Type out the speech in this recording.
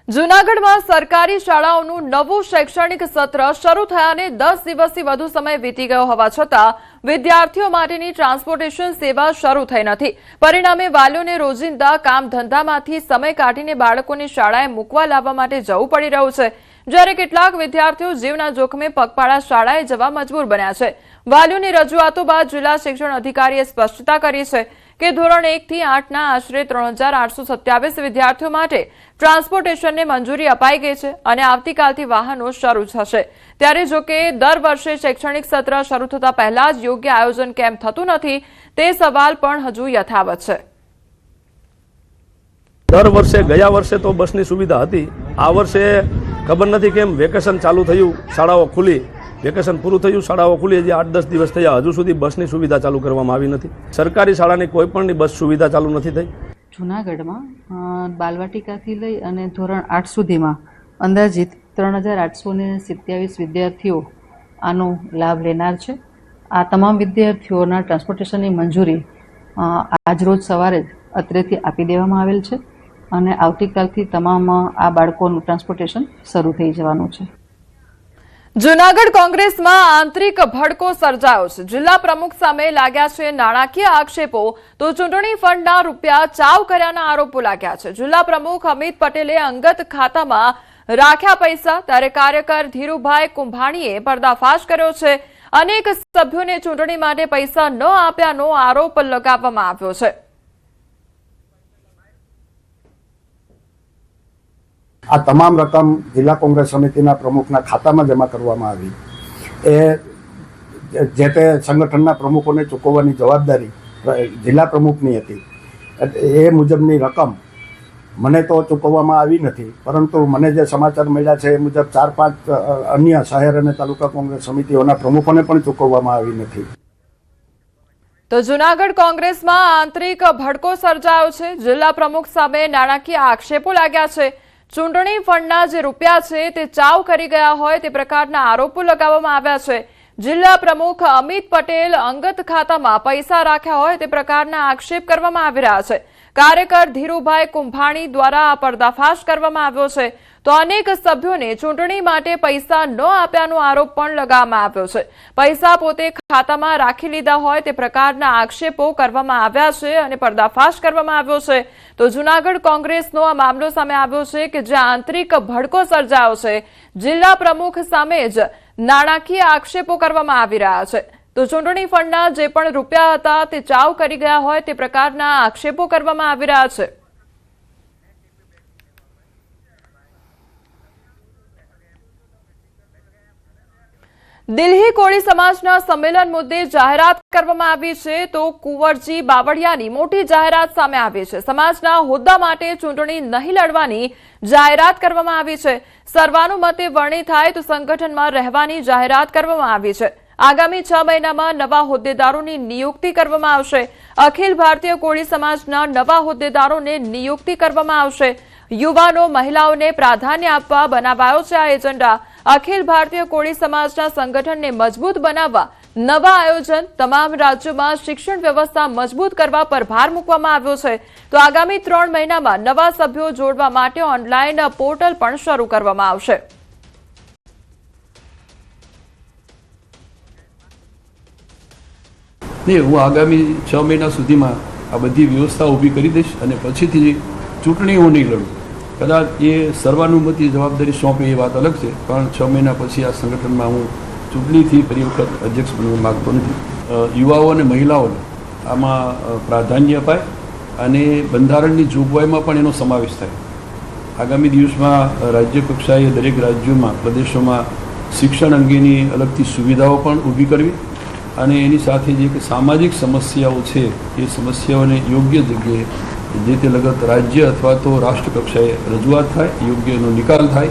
જૂનાગઢમાં સરકારી શાળાઓનું નવું શૈક્ષણિક સત્ર શરૂ થયાને 10 દિવસથી વધુ સમય વીતી ગયો હોવા છતાં વિદ્યાર્થીઓ માટેની ટ્રાન્સપોર્ટેશન સેવા શરૂ થઈ નથી। પરિણામે વાલીઓને રોજિંદા કામ ધંધામાંથી સમય કાઢીને બાળકોને શાળાએ મૂકવા લાવવા માટે જવું પડી રહ્યું છે, જ્યારે કેટલાક વિદ્યાર્થીઓ જીવના જોખમે પગપાળા શાળાએ જવા મજબૂર બન્યા છે। વાલીઓની રજૂઆતો બાદ જિલ્લા શિક્ષણ અધિકારીએ સ્પષ્ટતા કરી છે કે ધોરણ 1 થી 8ના આશરે 3827 વિદ્યાર્થીઓ માટે ટ્રાન્સપોર્ટેશનને મંજૂરી અપાઈ ગઈ છે અને આવતીકાલથી વાહનો શરૂ થશે। ત્યારે જો કે દર વર્ષે શૈક્ષણિક સત્ર શરૂ થતા પહેલા જ યોગ્ય આયોજન કેમ થતું નથી તે સવાલ પણ હજુ યથાવત છે। દર વર્ષે ગયા વર્ષે તો બસની સુવિધા હતી, આ વર્ષે ખબર નથી કેમ વેકેશન ચાલુ થયું, શાળાઓ ખુલી, વેકેશન પૂરું થયું, શાળાઓ ખુલી, હજી 8-10 દિવસ થયા, હજુ સુધી બસની સુવિધા ચાલુ કરવામાં આવી નથી। સરકારી શાળાની કોઈ પણની બસ સુવિધા ચાલુ નથી થઈ। જૂનાગઢમાં બાલવાટિકાથી લઈ અને ધોરણ 8 સુધીમાં અંદાજિત 3827 વિદ્યાર્થીઓ આનો લાભ લેનાર છે। આ તમામ વિદ્યાર્થીઓના ટ્રાન્સપોર્ટેશનની મંજૂરી આજરોજ સવારે જ અત્રેથી આપી દેવામાં આવેલ છે અને આવતીકાલથી તમામ આ બાળકોનું ટ્રાન્સપોર્ટેશન શરૂ થઈ જવાનું છે। જૂનાગઢ કોંગ્રેસમાં આંતરિક ભડકો સર્જાયો છે। જિલ્લા પ્રમુખ સામે લાગ્યા છે નાણાકીય આક્ષેપો, તો ચૂંટણી ફંડના રૂપિયા ચાવ કર્યાના આરોપો લાગ્યા છે। જિલ્લા પ્રમુખ અમિત પટેલે અંગત ખાતામાં રાખ્યા પૈસા, ત્યારે કાર્યકર ધીરુભાઈ કુંભાણીએ પર્દાફાશ કર્યો છે। અનેક સભ્યોને ચૂંટણી માટે પૈસા ન આપ્યાનો આરોપ લગાવવામાં આવ્યો છે। આ તમામ રકમ જિલ્લા કોંગ્રેસ સમિતિના પ્રમુખના ખાતામાં જમા કરવામાં આવી। એ જે તે સંગઠનના પ્રમુખોને ચૂકવવાની જવાબદારી જિલ્લા પ્રમુખની હતી। એ મુજબની રકમ મને તો ચૂકવવામાં આવી નથી, પરંતુ મને જે સમાચાર મળ્યા છે એ મુજબ 4-5 અન્ય શહેર અને તાલુકા કોંગ્રેસ સમિતિઓના પ્રમુખોને પણ ચૂકવવામાં આવી નથી। તો જૂનાગઢ કોંગ્રેસમાં આંતરિક ભડકો સર્જાયો છે। જિલ્લા પ્રમુખ સામે નાણાકીય આક્ષેપો લાગ્યા છે। ચૂંટણી ફંડના જે રૂપિયા છે તે ચાવ કરી ગયા હોય તે પ્રકારના આરોપો લગાવવામાં આવ્યા છે। જિલ્લા પ્રમુખ અમિત પટેલ અંગત ખાતામાં પૈસા રાખ્યા હોય તે પ્રકારના આક્ષેપ કરવામાં આવી રહ્યા છે। કાર્યકર ધીરુભાઈ કુંભાણી દ્વારા આ પર્દાફાશ કરવામાં આવ્યો છે, તો અનેક સભ્યોને ચૂંટણી માટે પૈસા ન આપ્યાનો આરોપ પણ લગાવવામાં આવ્યો છે। પૈસા પોતે ખાતામાં રાખી લીધા હોય તે પ્રકારના આક્ષેપો કરવામાં આવ્યા છે અને પર્દાફાશ કરવામાં આવ્યો છે। તો જૂનાગઢ કોંગ્રેસનો આ મામલો સામે આવ્યો છે કે જ્યાં આંતરિક ભડકો સર્જાયો છે, જિલ્લા પ્રમુખ સામે જ નાણાકીય આક્ષેપો કરવામાં આવી રહ્યા છે। તો ચૂંટણી ફંડના જે પણ રૂપિયા હતા તે ચાવ કરી ગયા હોય તે પ્રકારના આક્ષેપો કરવામાં આવી રહ્યા છે। દિલ્હી કોળી સમાજના સંમેલન મુદ્દે જાહેરાત કરવામાં આવી છે, તો કુંવરજી બાવળિયાની મોટી જાહેરાત સામે આવી છે। સમાજના હોદ્દા માટે ચૂંટણી નહીં લડવાની જાહેરાત કરવામાં આવી છે। સર્વાનુમતે વરણી થાય તો સંગઠનમાં રહેવાની જાહેરાત કરવામાં આવી છે। આગામી 6 મહિનામાં નવા હોદ્દેદારોની નિયુક્તિ કરવામાં આવશે। અખિલ ભારતીય કોળી સમાજના નવા હોદ્દેદારોને નિયુક્તિ કરવામાં આવશે। યુવાનો મહિલાઓને પ્રાધાન્ય આપવા બનાવાયો છે આ એજન્ડા। અખિલ ભારતીય કોળી સમાજના સંગઠનને મજબૂત બનાવવા નવા આયોજન, તમામ રાજ્યોમાં શિક્ષણ વ્યવસ્થા મજબૂત કરવા પર ભાર મૂકવામાં આવ્યો છે। તો આગામી 3 મહિનામાં નવા સભ્યો જોડવા માટે ઓનલાઈન પોર્ટલ પણ શરૂ કરવામાં આવશે। નહીં, હું આગામી 6 મહિના સુધીમાં આ બધી વ્યવસ્થા ઊભી કરી દઈશ અને પછીથી ચૂંટણી હું નહીં લડું। કદાચ એ સર્વાનુમતિ જવાબદારી સોંપે એ વાત અલગ છે, પણ 6 મહિના પછી આ સંગઠનમાં હું ચૂંટણીથી ફરી વખત અધ્યક્ષ બનવા માગતો નથી। યુવાઓ અને મહિલાઓને આમાં પ્રાધાન્ય અપાય અને બંધારણની જોગવાઈમાં પણ એનો સમાવેશ થાય। આગામી દિવસમાં રાજ્ય કક્ષાએ દરેક રાજ્યોમાં, પ્રદેશોમાં શિક્ષણ અંગેની અલગથી સુવિધાઓ પણ ઊભી કરવી અને એની સાથે જે કે સામાજિક સમસ્યાઓ છે એ સમસ્યાઓને યોગ્ય જગ્યાએ જે તે લગત રાજ્ય અથવા તો રાષ્ટ્ર કક્ષાએ રજૂઆત થાય, યોગ્ય એનો નિકાલ થાય।